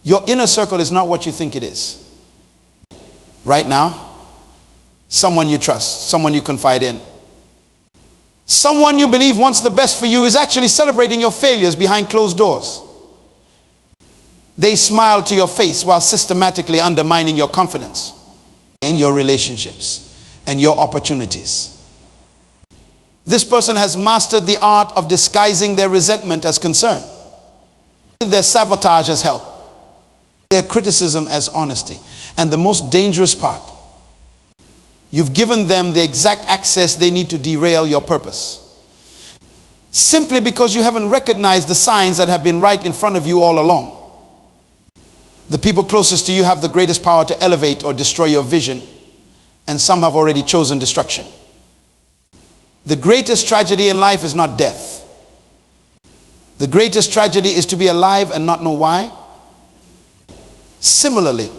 Your inner circle is not what you think it is. Right now, someone you trust, someone you confide in, someone you believe wants the best for you is actually celebrating your failures behind closed doors. They smile to your face while systematically undermining your confidence in your relationships and your opportunities. This person has mastered the art of disguising their resentment as concern, their sabotage as help, their criticism as honesty. And the most dangerous part, you've given them the exact access they need to derail your purpose. Simply because you haven't recognized the signs that have been right in front of you all along. The people closest to you have the greatest power to elevate or destroy your vision, and some have already chosen destruction. The greatest tragedy in life is not death. The greatest tragedy is to be alive and not know why. Similarly,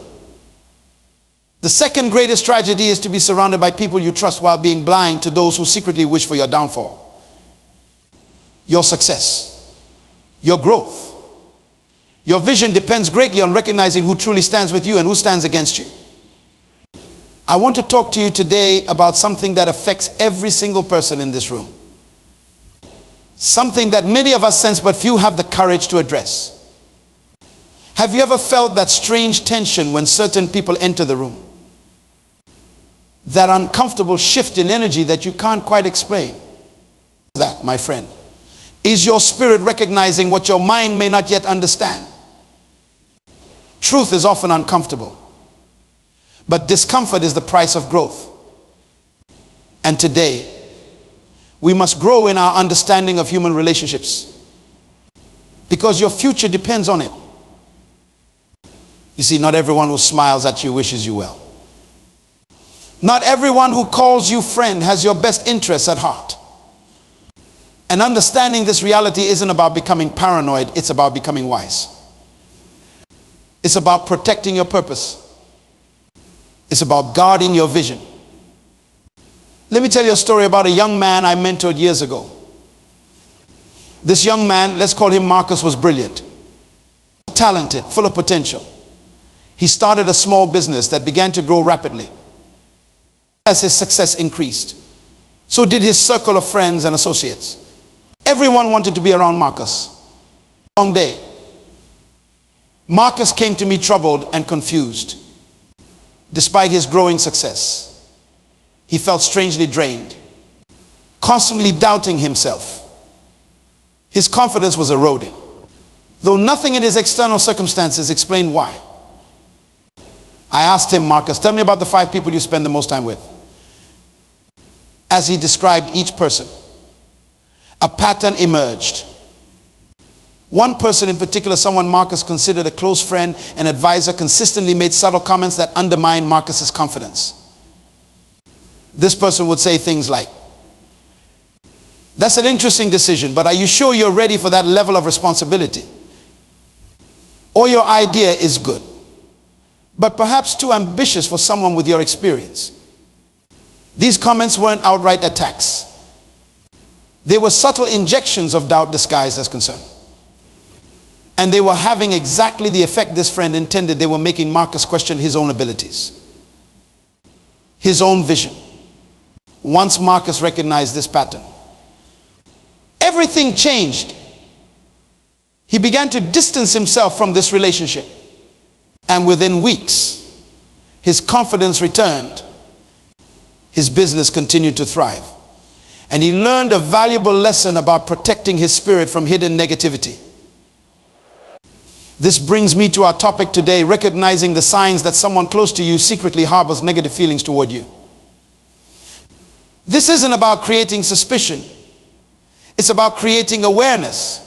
the second greatest tragedy is to be surrounded by people you trust while being blind to those who secretly wish for your downfall, your success, your growth. Your vision depends greatly on recognizing who truly stands with you and who stands against you. I want to talk to you today about something that affects every single person in this room. Something that many of us sense but few have the courage to address. Have you ever felt that strange tension when certain people enter the room? That uncomfortable shift in energy that you can't quite explain? That, my friend, is your spirit recognizing what your mind may not yet understand. Truth is often uncomfortable, but discomfort is the price of growth. And today, we must grow in our understanding of human relationships, because your future depends on it. You see, not everyone who smiles at you wishes you well. Not everyone who calls you friend has your best interests at heart. And understanding this reality isn't about becoming paranoid, it's about becoming wise. It's about protecting your purpose. It's about guarding your vision. Let me tell you a story about a young man I mentored years ago. This young man, let's call him Marcus, was brilliant, talented, full of potential. He started a small business that began to grow rapidly. As his success increased, so did his circle of friends and associates. Everyone wanted to be around Marcus. Long day. Marcus came to me troubled and confused. Despite his growing success, he felt strangely drained, constantly doubting himself. His confidence was eroding, though nothing in his external circumstances explained why. I asked him, Marcus, tell me about the 5 people you spend the most time with. As he described each person, a pattern emerged. One person in particular, someone Marcus considered a close friend and advisor, consistently made subtle comments that undermined Marcus's confidence. This person would say things like, "That's an interesting decision, but are you sure you're ready for that level of responsibility? Or your idea is good, but perhaps too ambitious for someone with your experience." These comments weren't outright attacks. They were subtle injections of doubt disguised as concern. And they were having exactly the effect this friend intended. They were making Marcus question his own abilities, his own vision. Once Marcus recognized this pattern, everything changed. He began to distance himself from this relationship. And within weeks, his confidence returned. His business continued to thrive. And he learned a valuable lesson about protecting his spirit from hidden negativity. This brings me to our topic today, recognizing the signs that someone close to you secretly harbors negative feelings toward you. This isn't about creating suspicion. It's about creating awareness.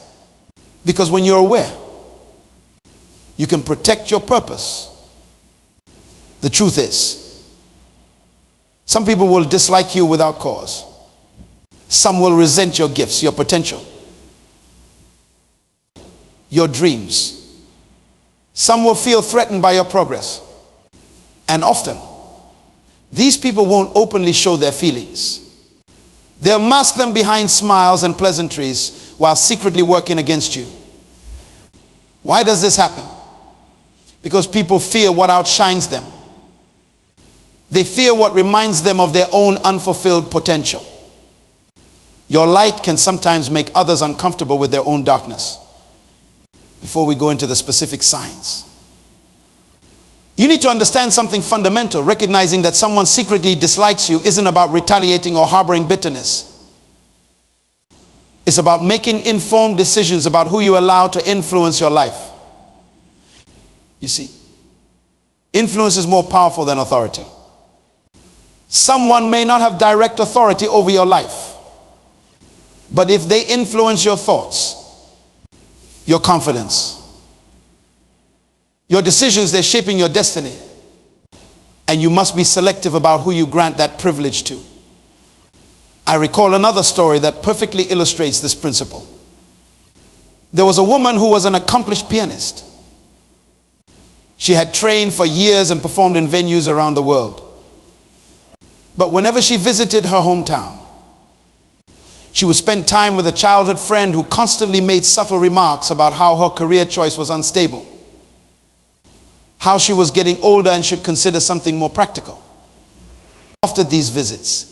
Because when you're aware, you can protect your purpose. The truth is, some people will dislike you without cause. Some will resent your gifts, your potential, your dreams. Some will feel threatened by your progress. And often, these people won't openly show their feelings. They'll mask them behind smiles and pleasantries while secretly working against you. Why does this happen? Because people fear what outshines them. They fear what reminds them of their own unfulfilled potential. Your light can sometimes make others uncomfortable with their own darkness. Before we go into the specific signs, you need to understand something fundamental. Recognizing that someone secretly dislikes you isn't about retaliating or harboring bitterness. It's about making informed decisions about who you allow to influence your life. You see, influence is more powerful than authority. Someone may not have direct authority over your life, but if they influence your thoughts, your confidence, your decisions, they're shaping your destiny. And you must be selective about who you grant that privilege to. I recall another story that perfectly illustrates this principle. There was a woman who was an accomplished pianist. She had trained for years and performed in venues around the world. But whenever she visited her hometown, she would spend time with a childhood friend who constantly made subtle remarks about how her career choice was unstable, how she was getting older and should consider something more practical. After these visits,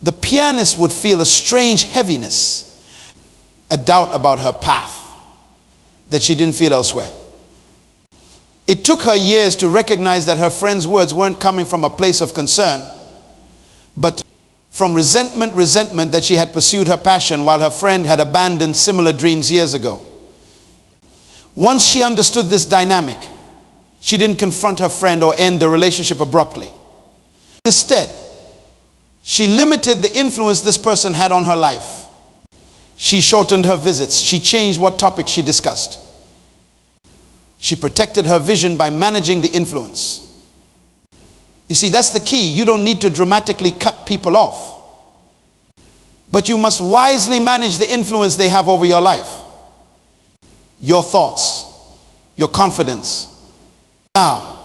the pianist would feel a strange heaviness, a doubt about her path that she didn't feel elsewhere. It took her years to recognize that her friend's words weren't coming from a place of concern, but from resentment that she had pursued her passion while her friend had abandoned similar dreams years ago. Once she understood this dynamic, she didn't confront her friend or end the relationship abruptly. Instead, she limited the influence this person had on her life. She shortened her visits. She changed what topics she discussed. She protected her vision by managing the influence. You see, that's the key. You don't need to dramatically cut people off, but you must wisely manage the influence they have over your life, your thoughts, your confidence. Now,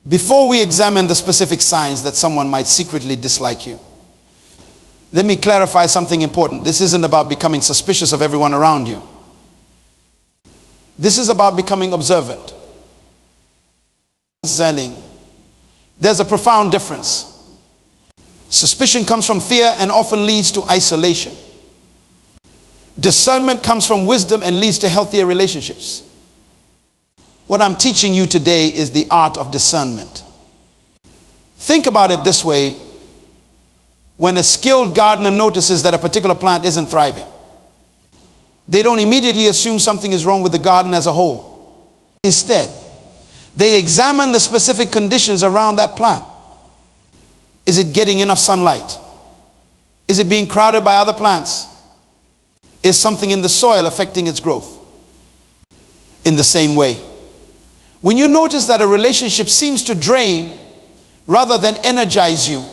before we examine the specific signs that someone might secretly dislike you, let me clarify something important. This isn't about becoming suspicious of everyone around you. This is about becoming observant. There's a profound difference. Suspicion comes from fear and often leads to isolation. Discernment comes from wisdom and leads to healthier relationships. What I'm teaching you today is the art of discernment. Think about it this way. When a skilled gardener notices that a particular plant isn't thriving, they don't immediately assume something is wrong with the garden as a whole. Instead, they examine the specific conditions around that plant. Is it getting enough sunlight? Is it being crowded by other plants? Is something in the soil affecting its growth? In the same way, when you notice that a relationship seems to drain rather than energize you,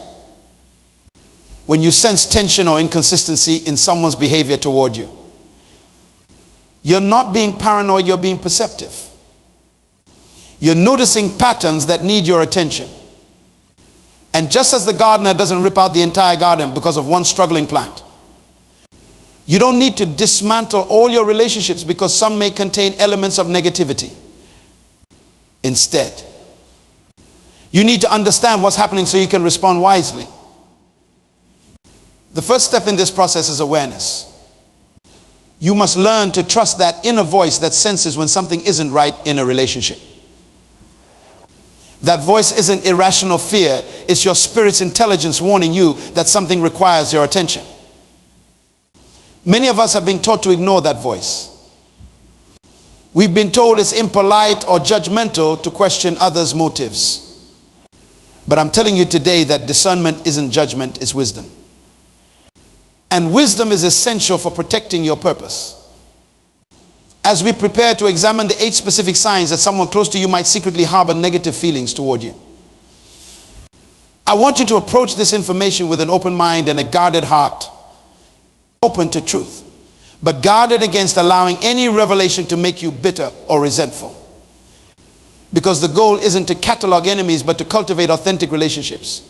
when you sense tension or inconsistency in someone's behavior toward you, you're not being paranoid, you're being perceptive. You're noticing patterns that need your attention. And just as the gardener doesn't rip out the entire garden because of one struggling plant, you don't need to dismantle all your relationships because some may contain elements of negativity. Instead, you need to understand what's happening so you can respond wisely. The first step in this process is awareness. You must learn to trust that inner voice that senses when something isn't right in a relationship. That voice isn't irrational fear. It's your spirit's intelligence warning you that something requires your attention. Many of us have been taught to ignore that voice. We've been told it's impolite or judgmental to question others' motives. But I'm telling you today that discernment isn't judgment, it's wisdom. And wisdom is essential for protecting your purpose. As we prepare to examine the 8 specific signs that someone close to you might secretly harbor negative feelings toward you, I want you to approach this information with an open mind and a guarded heart, open to truth, but guarded against allowing any revelation to make you bitter or resentful. Because the goal isn't to catalog enemies, but to cultivate authentic relationships.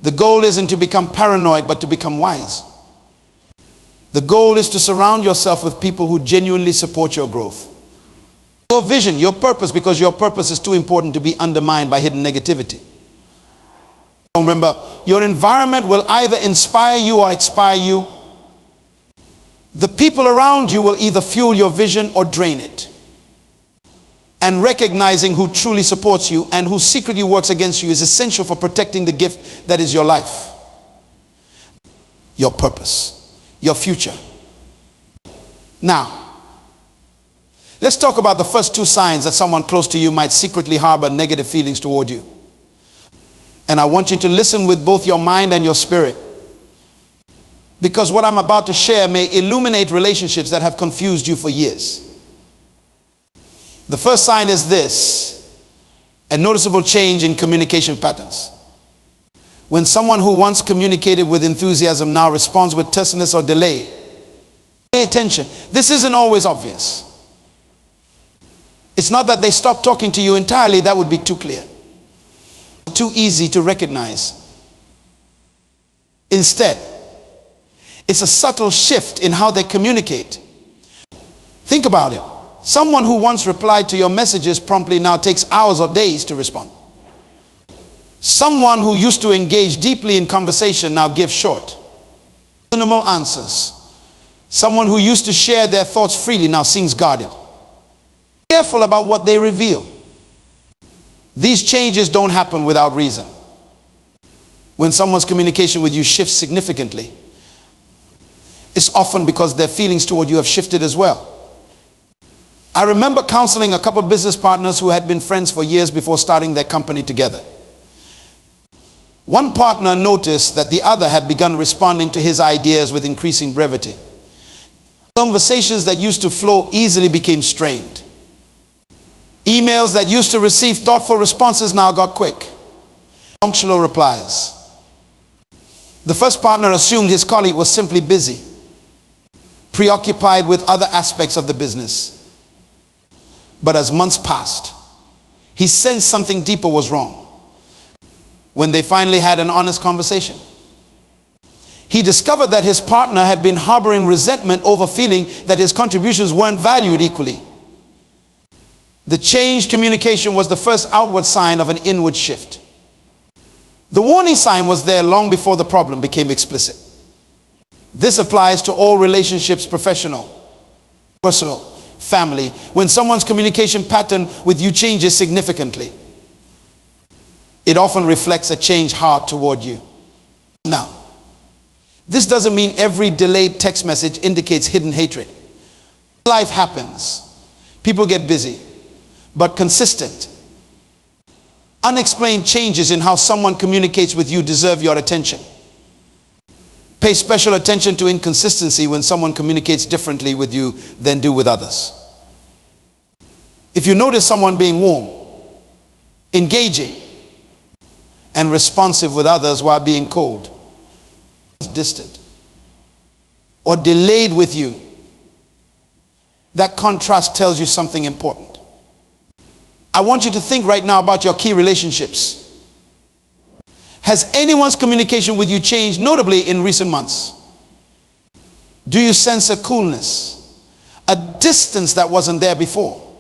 The goal isn't to become paranoid, but to become wise. The goal is to surround yourself with people who genuinely support your growth. The Your vision, your purpose, because your purpose is too important to be undermined by hidden negativity. Remember, your environment will either inspire you or expire you. The people around you will either fuel your vision or drain it. And recognizing who truly supports you and who secretly works against you is essential for protecting the gift that is your life, your purpose, your future. Now, let's talk about the first two signs that someone close to you might secretly harbor negative feelings toward you. And I want you to listen with both your mind and your spirit, because what I'm about to share may illuminate relationships that have confused you for years. The first sign is this: a noticeable change in communication patterns. When someone who once communicated with enthusiasm now responds with terseness or delay. Pay attention. This isn't always obvious. It's not that they stop talking to you entirely. That would be too clear. Too easy to recognize. Instead, it's a subtle shift in how they communicate. Think about it. Someone who once replied to your messages promptly now takes hours or days to respond. Someone who used to engage deeply in conversation now gives short, minimal answers. Someone who used to share their thoughts freely now seems guarded. Be careful about what they reveal. These changes don't happen without reason. When someone's communication with you shifts significantly, it's often because their feelings toward you have shifted as well. I remember counseling a couple of business partners who had been friends for years before starting their company together. One partner noticed that the other had begun responding to his ideas with increasing brevity. Conversations that used to flow easily became strained. Emails that used to receive thoughtful responses now got quick, punctual replies. The first partner assumed his colleague was simply busy, preoccupied with other aspects of the business. But as months passed, he sensed something deeper was wrong. When they finally had an honest conversation, he discovered that his partner had been harboring resentment over feeling that his contributions weren't valued equally. The changed communication was the first outward sign of an inward shift. The warning sign was there long before the problem became explicit. This applies to all relationships, professional, personal, family. When someone's communication pattern with you changes significantly, it often reflects a changed heart toward you. Now, this doesn't mean every delayed text message indicates hidden hatred. Life happens. People get busy. But consistent, unexplained changes in how someone communicates with you deserve your attention. Pay special attention to inconsistency when someone communicates differently with you than do with others. If you notice someone being warm, engaging, and responsive with others while being cold, distant, or delayed with you, that contrast tells you something important. I want you to think right now about your key relationships. Has anyone's communication with you changed notably in recent months? Do you sense a coolness, a distance that wasn't there before?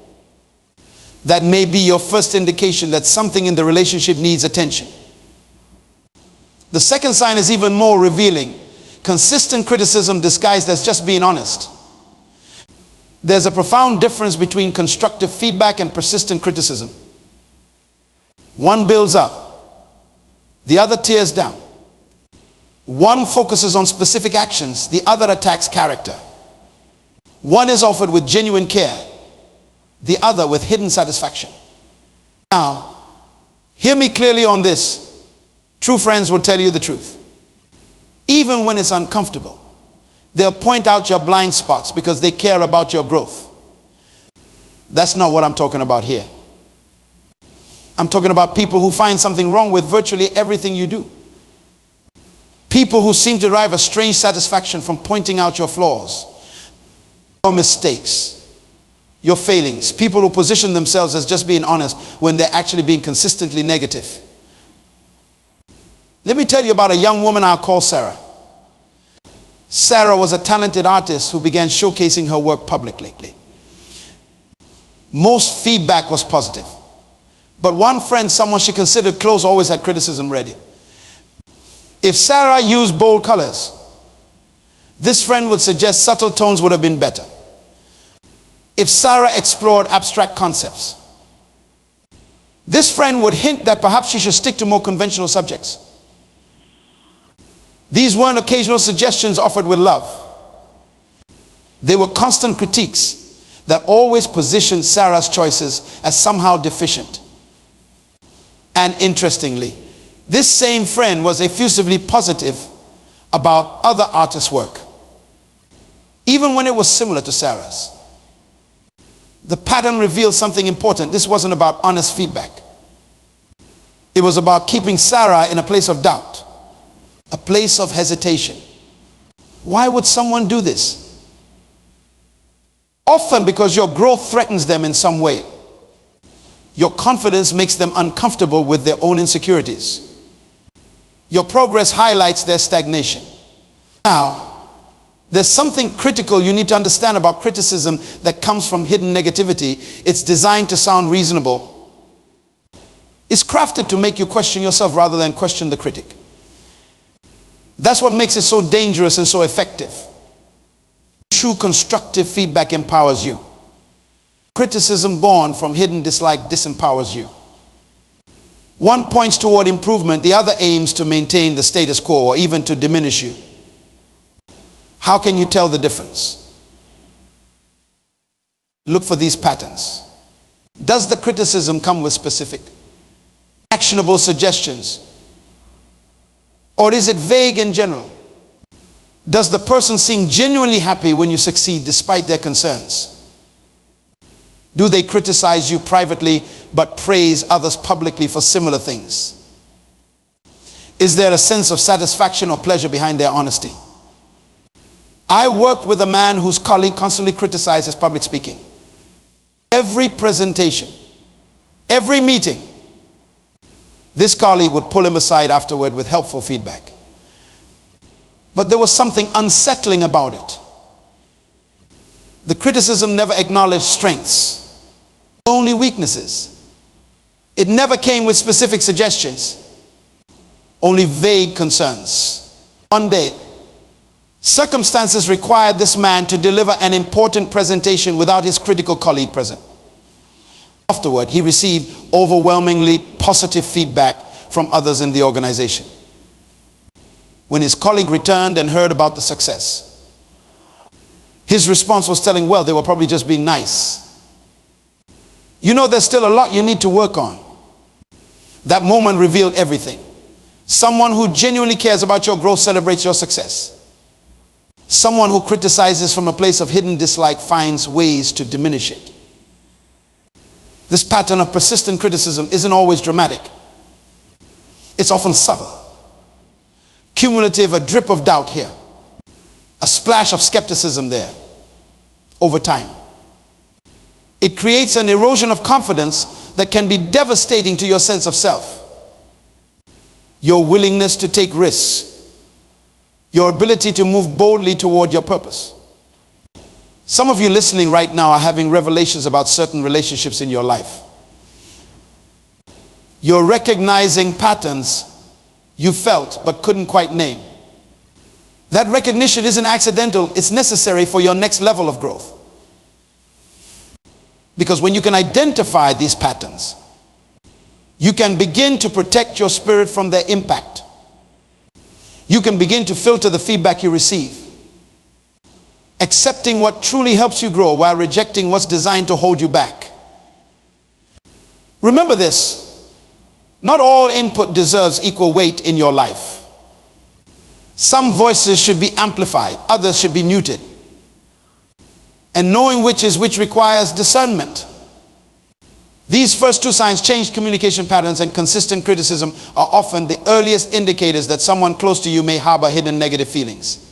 That may be your first indication that something in the relationship needs attention. The second sign is even more revealing. Consistent criticism disguised as just being honest. There's a profound difference between constructive feedback and persistent criticism. One builds up, the other tears down. One focuses on specific actions, the other attacks character. One is offered with genuine care, the other with hidden satisfaction. Now, hear me clearly on this. True friends will tell you the truth. Even when it's uncomfortable, they'll point out your blind spots because they care about your growth. That's not what I'm talking about here. I'm talking about people who find something wrong with virtually everything you do. People who seem to derive a strange satisfaction from pointing out your flaws, your mistakes, your failings. People who position themselves as just being honest when they're actually being consistently negative. Let me tell you about a young woman I'll call Sarah. Sarah was a talented artist who began showcasing her work publicly. Most feedback was positive. But one friend, someone she considered close, always had criticism ready. If Sarah used bold colors, this friend would suggest subtle tones would have been better. If Sarah explored abstract concepts, this friend would hint that perhaps she should stick to more conventional subjects. These weren't occasional suggestions offered with love. They were constant critiques that always positioned Sarah's choices as somehow deficient. And interestingly, this same friend was effusively positive about other artists' work, even when it was similar to Sarah's. The pattern revealed something important. This wasn't about honest feedback. It was about keeping Sarah in a place of doubt, a place of hesitation. Why would someone do this? Often because your growth threatens them in some way. Your confidence makes them uncomfortable with their own insecurities. Your progress highlights their stagnation. Now, there's something critical you need to understand about criticism that comes from hidden negativity. It's designed to sound reasonable. It's crafted to make you question yourself rather than question the critic. That's what makes it so dangerous and so effective. True constructive feedback empowers you. Criticism born from hidden dislike disempowers you. One points toward improvement, the other aims to maintain the status quo or even to diminish you. How can you tell the difference? Look for these patterns. Does the criticism come with specific, actionable suggestions? Or is it vague in general? Does the person seem genuinely happy when you succeed despite their concerns? Do they criticize you privately but praise others publicly for similar things? Is there a sense of satisfaction or pleasure behind their honesty? I worked with a man whose colleague constantly criticized his public speaking. Every presentation, every meeting, this colleague would pull him aside afterward with helpful feedback. But there was something unsettling about it. The criticism never acknowledged strengths, only weaknesses. It never came with specific suggestions, only vague concerns. One day, circumstances required this man to deliver an important presentation without his critical colleague present. Afterward, he received overwhelmingly positive feedback from others in the organization. When his colleague returned and heard about the success, his response was telling, well, they were probably just being nice. You know, there's still a lot you need to work on. That moment revealed everything. Someone who genuinely cares about your growth celebrates your success. Someone who criticizes from a place of hidden dislike finds ways to diminish it. This pattern of persistent criticism isn't always dramatic. It's often subtle. Cumulative, a drip of doubt here, a splash of skepticism there over time. It creates an erosion of confidence that can be devastating to your sense of self, your willingness to take risks, your ability to move boldly toward your purpose. Some of you listening right now are having revelations about certain relationships in your life. You're recognizing patterns you felt but couldn't quite name. That recognition isn't accidental, it's necessary for your next level of growth. Because when you can identify these patterns, you can begin to protect your spirit from their impact. You can begin to filter the feedback you receive, accepting what truly helps you grow while rejecting what's designed to hold you back. Remember this. Not all input deserves equal weight in your life. Some voices should be amplified, others should be muted. And knowing which is which requires discernment. These first two signs, changed communication patterns and consistent criticism, are often the earliest indicators that someone close to you may harbor hidden negative feelings.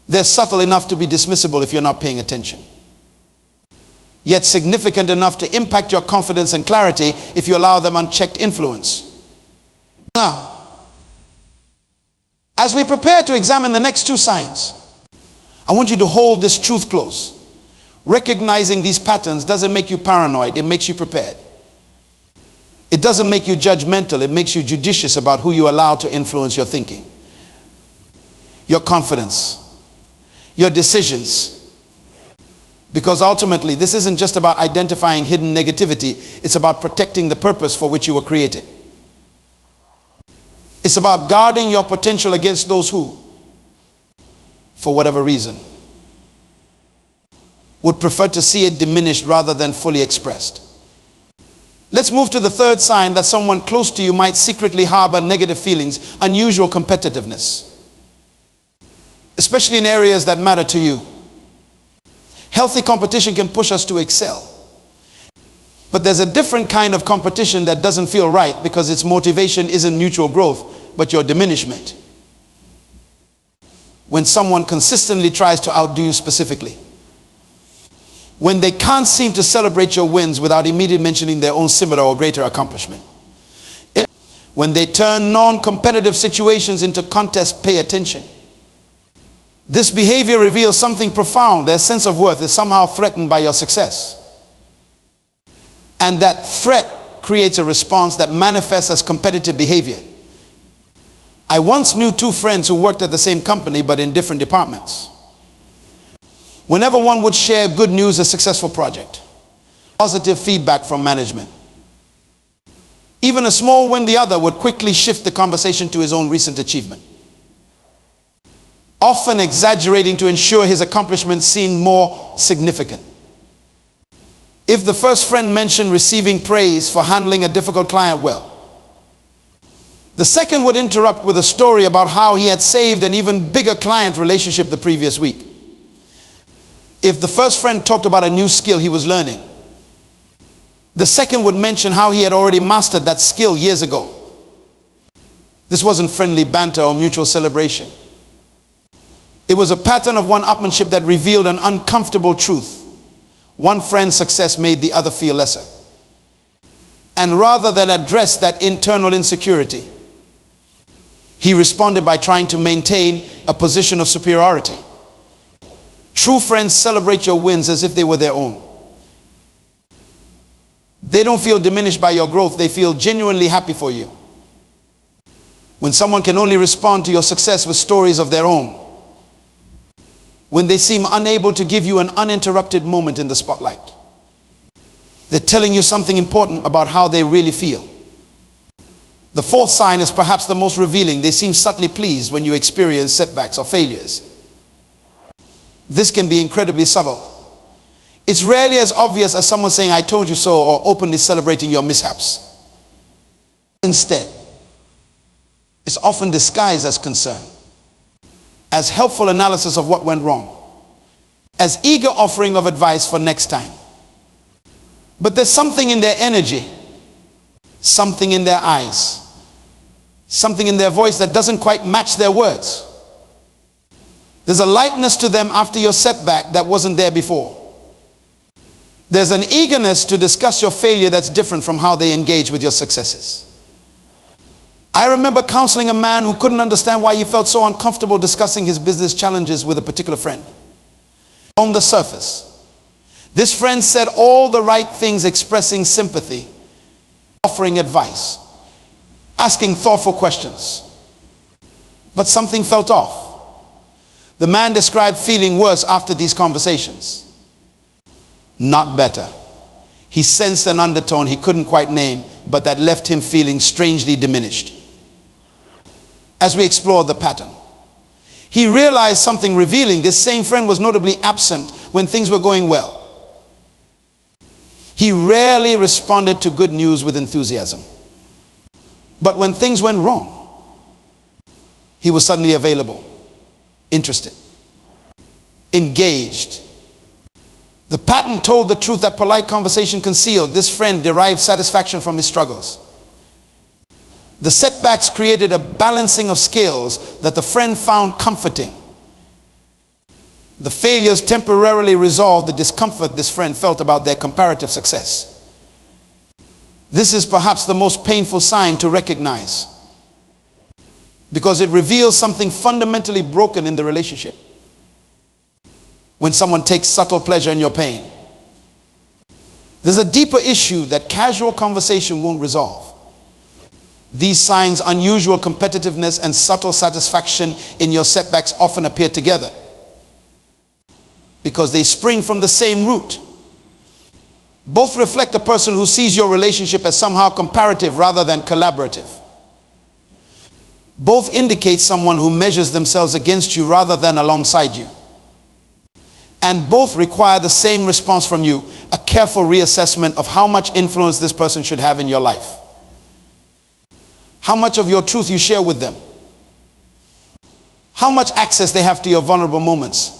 They're subtle enough to be dismissible if you're not paying attention, yet significant enough to impact your confidence and clarity if you allow them unchecked influence. Now, as we prepare to examine the next two signs, I want you to hold this truth close. Recognizing these patterns doesn't make you paranoid, it makes you prepared. It doesn't make you judgmental, it makes you judicious about who you allow to influence your thinking, your confidence, your decisions. Because ultimately, this isn't just about identifying hidden negativity, it's about protecting the purpose for which you were created. It's about guarding your potential against those who, for whatever reason, would prefer to see it diminished rather than fully expressed. Let's move to the third sign that someone close to you might secretly harbor negative feelings: unusual competitiveness, especially in areas that matter to you. Healthy competition can push us to excel. But there's a different kind of competition that doesn't feel right because its motivation isn't mutual growth, but your diminishment. When someone consistently tries to outdo you specifically. When they can't seem to celebrate your wins without immediately mentioning their own similar or greater accomplishment. When they turn non-competitive situations into contests, pay attention. This behavior reveals something profound. Their sense of worth is somehow threatened by your success. And that threat creates a response that manifests as competitive behavior. I once knew two friends who worked at the same company but in different departments. Whenever one would share good news, a successful project, positive feedback from management, even a small win, the other would quickly shift the conversation to his own recent achievement, often exaggerating to ensure his accomplishments seemed more significant. If the first friend mentioned receiving praise for handling a difficult client well, the second would interrupt with a story about how he had saved an even bigger client relationship the previous week. If the first friend talked about a new skill he was learning, the second would mention how he had already mastered that skill years ago. This wasn't friendly banter or mutual celebration. It was a pattern of one-upmanship that revealed an uncomfortable truth. One friend's success made the other feel lesser. And rather than address that internal insecurity, he responded by trying to maintain a position of superiority. True friends celebrate your wins as if they were their own. They don't feel diminished by your growth, they feel genuinely happy for you. When someone can only respond to your success with stories of their own, when they seem unable to give you an uninterrupted moment in the spotlight, they're telling you something important about how they really feel. The fourth sign is perhaps the most revealing. They seem subtly pleased when you experience setbacks or failures. This can be incredibly subtle. It's rarely as obvious as someone saying, "I told you so," or openly celebrating your mishaps. Instead, it's often disguised as concern, as helpful analysis of what went wrong, as eager offering of advice for next time. But there's something in their energy, something in their eyes, something in their voice that doesn't quite match their words. There's a lightness to them after your setback that wasn't there before. There's an eagerness to discuss your failure that's different from how they engage with your successes. I remember counseling a man who couldn't understand why he felt so uncomfortable discussing his business challenges with a particular friend. On the surface, this friend said all the right things, expressing sympathy, offering advice, asking thoughtful questions. But something felt off. The man described feeling worse after these conversations. Not better. He sensed an undertone he couldn't quite name, but that left him feeling strangely diminished. As we explored the pattern, he realized something revealing. This same friend was notably absent when things were going well. He rarely responded to good news with enthusiasm. But when things went wrong, he was suddenly available, interested, engaged. The pattern told the truth that polite conversation concealed. This friend derived satisfaction from his struggles. The setbacks created a balancing of scales that the friend found comforting. The failures temporarily resolved the discomfort this friend felt about their comparative success. This is perhaps the most painful sign to recognize, because it reveals something fundamentally broken in the relationship. when someone takes subtle pleasure in your pain. There's a deeper issue that casual conversation won't resolve. These signs, unusual competitiveness and subtle satisfaction in your setbacks, often appear together because they spring from the same root. Both reflect a person who sees your relationship as somehow comparative rather than collaborative. Both indicate someone who measures themselves against you rather than alongside you. And both require the same response from you, a careful reassessment of how much influence this person should have in your life. How much of your truth you share with them. How much access they have to your vulnerable moments.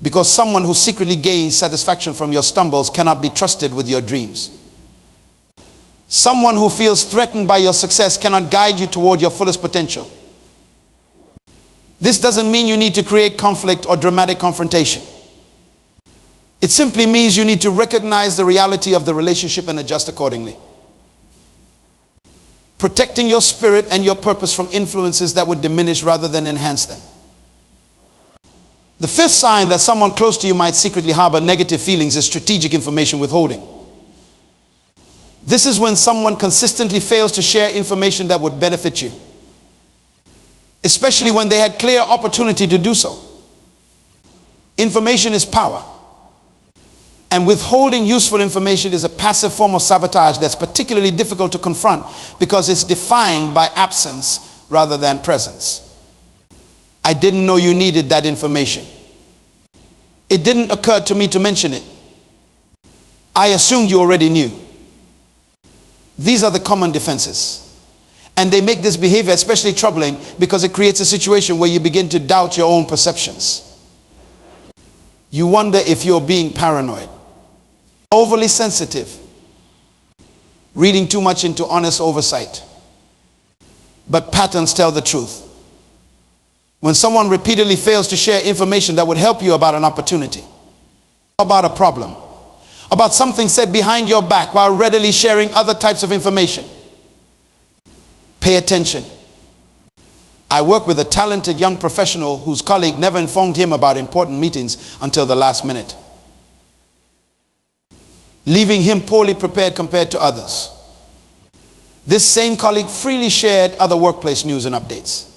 Because someone who secretly gains satisfaction from your stumbles cannot be trusted with your dreams. Someone who feels threatened by your success cannot guide you toward your fullest potential. This doesn't mean you need to create conflict or dramatic confrontation. It simply means you need to recognize the reality of the relationship and adjust accordingly. Protecting your spirit and your purpose from influences that would diminish rather than enhance them. The fifth sign that someone close to you might secretly harbor negative feelings is strategic information withholding. This is when someone consistently fails to share information that would benefit you, especially when they had clear opportunity to do so. Information is power, and withholding useful information is a passive form of sabotage that's particularly difficult to confront because it's defined by absence rather than presence. I didn't know you needed that information. It didn't occur to me to mention it. I assumed you already knew. These are the common defenses. And they make this behavior especially troubling because it creates a situation where you begin to doubt your own perceptions. You wonder if you're being paranoid, overly sensitive, reading too much into honest oversight. But patterns tell the truth. When someone repeatedly fails to share information that would help you about an opportunity, about a problem, about something said behind your back while readily sharing other types of information, pay attention. I work with a talented young professional whose colleague never informed him about important meetings until the last minute, leaving him poorly prepared compared to others. This same colleague freely shared other workplace news and updates.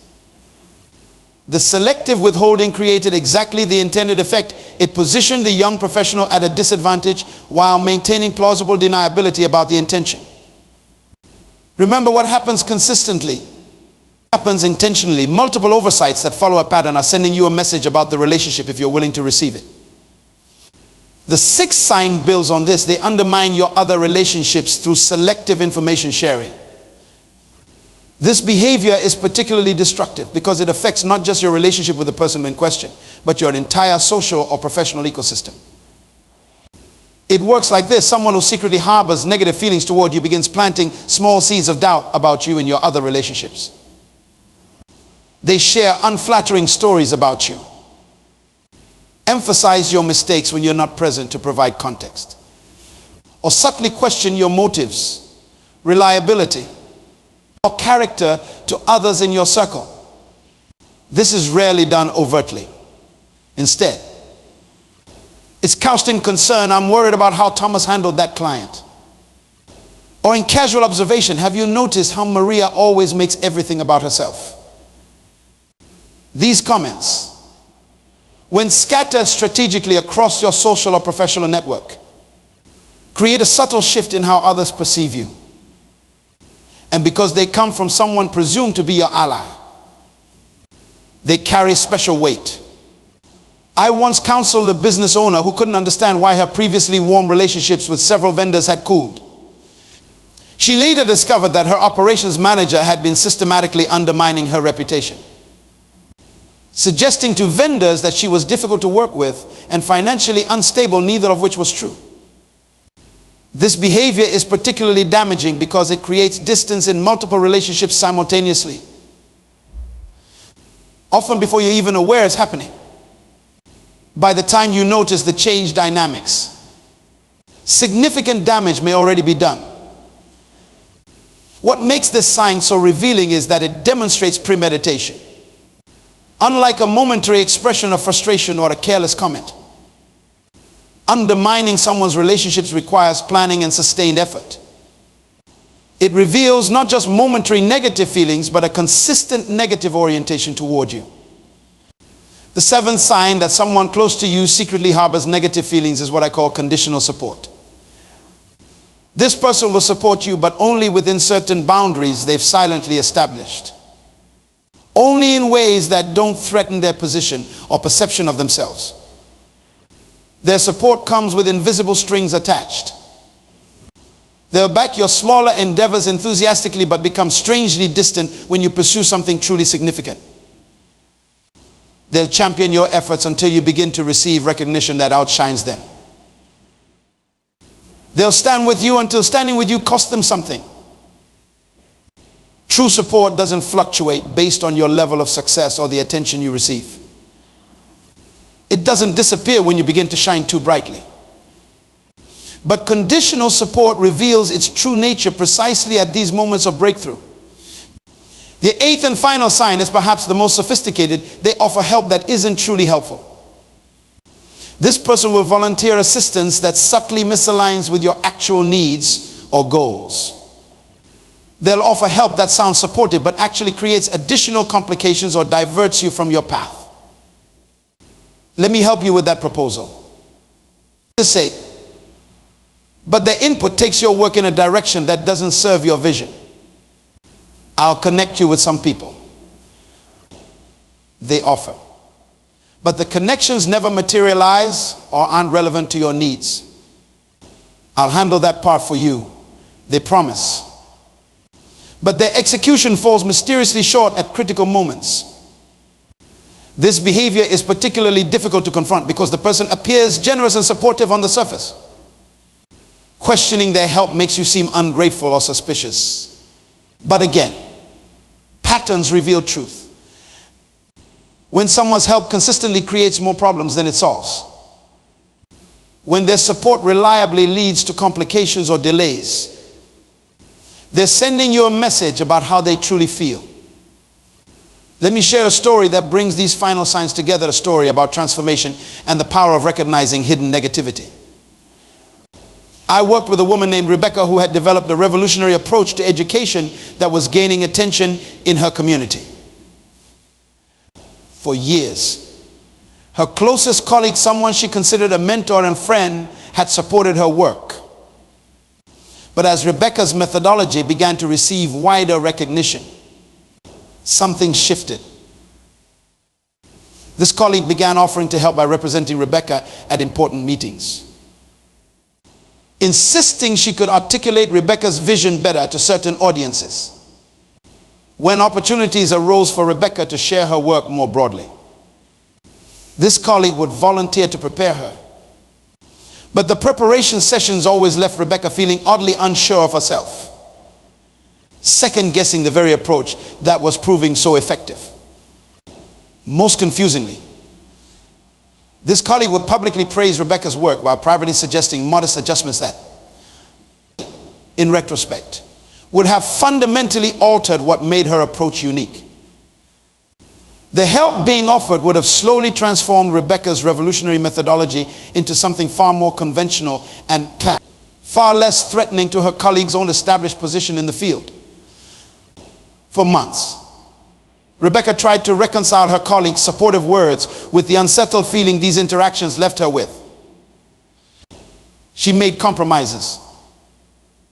The selective withholding created exactly the intended effect. It positioned the young professional at a disadvantage while maintaining plausible deniability about the intention. Remember, what happens consistently happens intentionally. Multiple oversights that follow a pattern are sending you a message about the relationship if you're willing to receive it. The sixth sign builds on this. They undermine your other relationships through selective information sharing. This behavior is particularly destructive because it affects not just your relationship with the person in question, but your entire social or professional ecosystem. It works like this. Someone who secretly harbors negative feelings toward you begins planting small seeds of doubt about you in your other relationships. They share unflattering stories about you, emphasize your mistakes when you're not present to provide context, or subtly question your motives, reliability, or character to others in your circle. This is rarely done overtly. Instead, it's couched in concern. I'm worried about how Thomas handled that client. Or in casual observation, have you noticed how Maria always makes everything about herself? These comments, when scattered strategically across your social or professional network, create a subtle shift in how others perceive you. And because they come from someone presumed to be your ally, they carry special weight. I once counseled a business owner who couldn't understand why her previously warm relationships with several vendors had cooled. She later discovered that her operations manager had been systematically undermining her reputation, suggesting to vendors that she was difficult to work with and financially unstable, neither of which was true. This behavior is particularly damaging because it creates distance in multiple relationships simultaneously, often before you're even aware it's happening. By the time you notice the change dynamics, significant damage may already be done. What makes this sign so revealing is that it demonstrates premeditation. Unlike a momentary expression of frustration or a careless comment, undermining someone's relationships requires planning and sustained effort. It reveals not just momentary negative feelings, but a consistent negative orientation toward you. The seventh sign that someone close to you secretly harbors negative feelings is what I call conditional support. This person will support you, but only within certain boundaries they've silently established. Only in ways that don't threaten their position or perception of themselves. Their support comes with invisible strings attached. They'll back your smaller endeavors enthusiastically, but become strangely distant when you pursue something truly significant. They'll champion your efforts until you begin to receive recognition that outshines them. They'll stand with you until standing with you costs them something. True support doesn't fluctuate based on your level of success or the attention you receive. It doesn't disappear when you begin to shine too brightly. But conditional support reveals its true nature precisely at these moments of breakthrough. The eighth and final sign is perhaps the most sophisticated. They offer help that isn't truly helpful. This person will volunteer assistance that subtly misaligns with your actual needs or goals. They'll offer help that sounds supportive but actually creates additional complications or diverts you from your path. Let me help you with that proposal. Just say, but their input takes your work in a direction that doesn't serve your vision. I'll connect you with some people. They offer. But the connections never materialize or aren't relevant to your needs. I'll handle that part for you. They promise. But their execution falls mysteriously short at critical moments. This behavior is particularly difficult to confront because the person appears generous and supportive on the surface. Questioning their help makes you seem ungrateful or suspicious. But again, patterns reveal truth. When someone's help consistently creates more problems than it solves, when their support reliably leads to complications or delays, they're sending you a message about how they truly feel. Let me share a story that brings these final signs together, a story about transformation and the power of recognizing hidden negativity. I worked with a woman named Rebecca who had developed a revolutionary approach to education that was gaining attention in her community. For years, her closest colleague, someone she considered a mentor and friend, had supported her work. But as Rebecca's methodology began to receive wider recognition, something shifted. This colleague began offering to help by representing Rebecca at important meetings, insisting she could articulate Rebecca's vision better to certain audiences. When opportunities arose for Rebecca to share her work more broadly, this colleague would volunteer to prepare her. But the preparation sessions always left Rebecca feeling oddly unsure of herself, second-guessing the very approach that was proving so effective. Most confusingly, this colleague would publicly praise Rebecca's work while privately suggesting modest adjustments that, in retrospect, would have fundamentally altered what made her approach unique. The help being offered would have slowly transformed Rebecca's revolutionary methodology into something far more conventional and far less threatening to her colleague's own established position in the field. For months, Rebecca tried to reconcile her colleague's supportive words with the unsettled feeling these interactions left her with. She made compromises,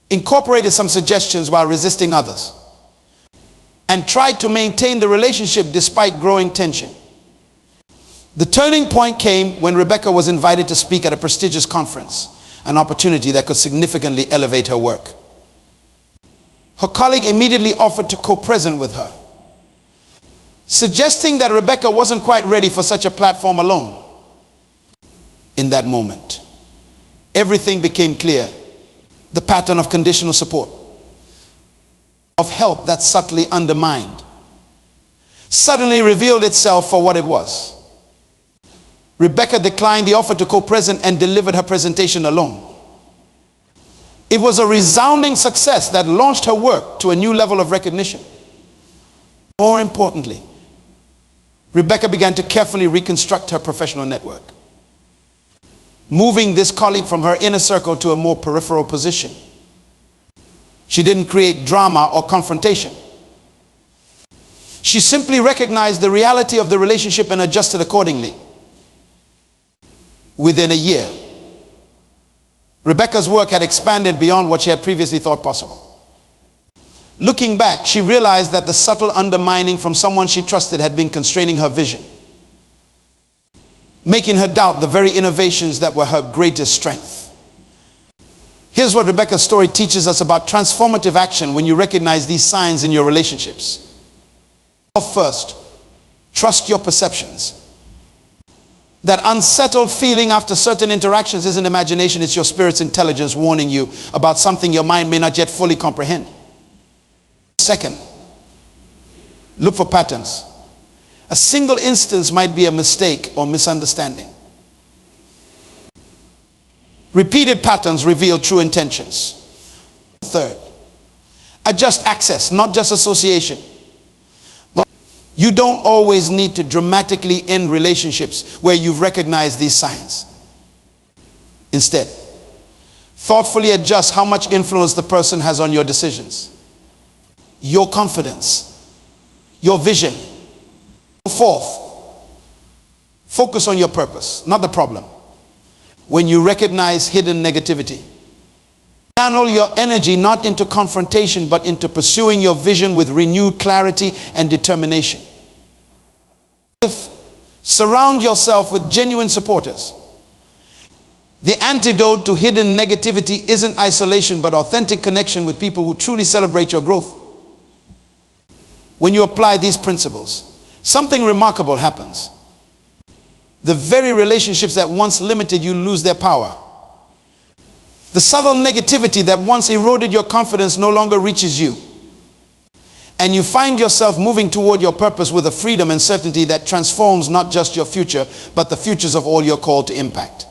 incorporated some suggestions while resisting others, and tried to maintain the relationship despite growing tension. The turning point came when Rebecca was invited to speak at a prestigious conference, an opportunity that could significantly elevate her work. Her colleague immediately offered to co-present with her, suggesting that Rebecca wasn't quite ready for such a platform alone. In that moment, everything became clear. The pattern of conditional support, of help that subtly undermined, suddenly revealed itself for what it was. Rebecca declined the offer to co-present and delivered her presentation alone. It was a resounding success that launched her work to a new level of recognition. More importantly, Rebecca began to carefully reconstruct her professional network, moving this colleague from her inner circle to a more peripheral position. She didn't create drama or confrontation. She simply recognized the reality of the relationship and adjusted accordingly. Within a year, Rebecca's work had expanded beyond what she had previously thought possible. Looking back, she realized that the subtle undermining from someone she trusted had been constraining her vision, making her doubt the very innovations that were her greatest strength. Here's what Rebecca's story teaches us about transformative action when you recognize these signs in your relationships. First, trust your perceptions. That unsettled feeling after certain interactions isn't imagination, it's your spirit's intelligence warning you about something your mind may not yet fully comprehend. Second, look for patterns. A single instance might be a mistake or misunderstanding. Repeated patterns reveal true intentions. Third, adjust access, not just association. You don't always need to dramatically end relationships where you've recognized these signs. Instead, thoughtfully adjust how much influence the person has on your decisions, your confidence, your vision. Fourth, focus on your purpose, not the problem. When you recognize hidden negativity, channel your energy not into confrontation but into pursuing your vision with renewed clarity and determination. Surround yourself with genuine supporters. The antidote to hidden negativity isn't isolation but authentic connection with people who truly celebrate your growth. When you apply these principles, something remarkable happens. The very relationships that once limited you lose their power. The subtle negativity that once eroded your confidence no longer reaches you. And you find yourself moving toward your purpose with a freedom and certainty that transforms not just your future, but the futures of all you're called to impact.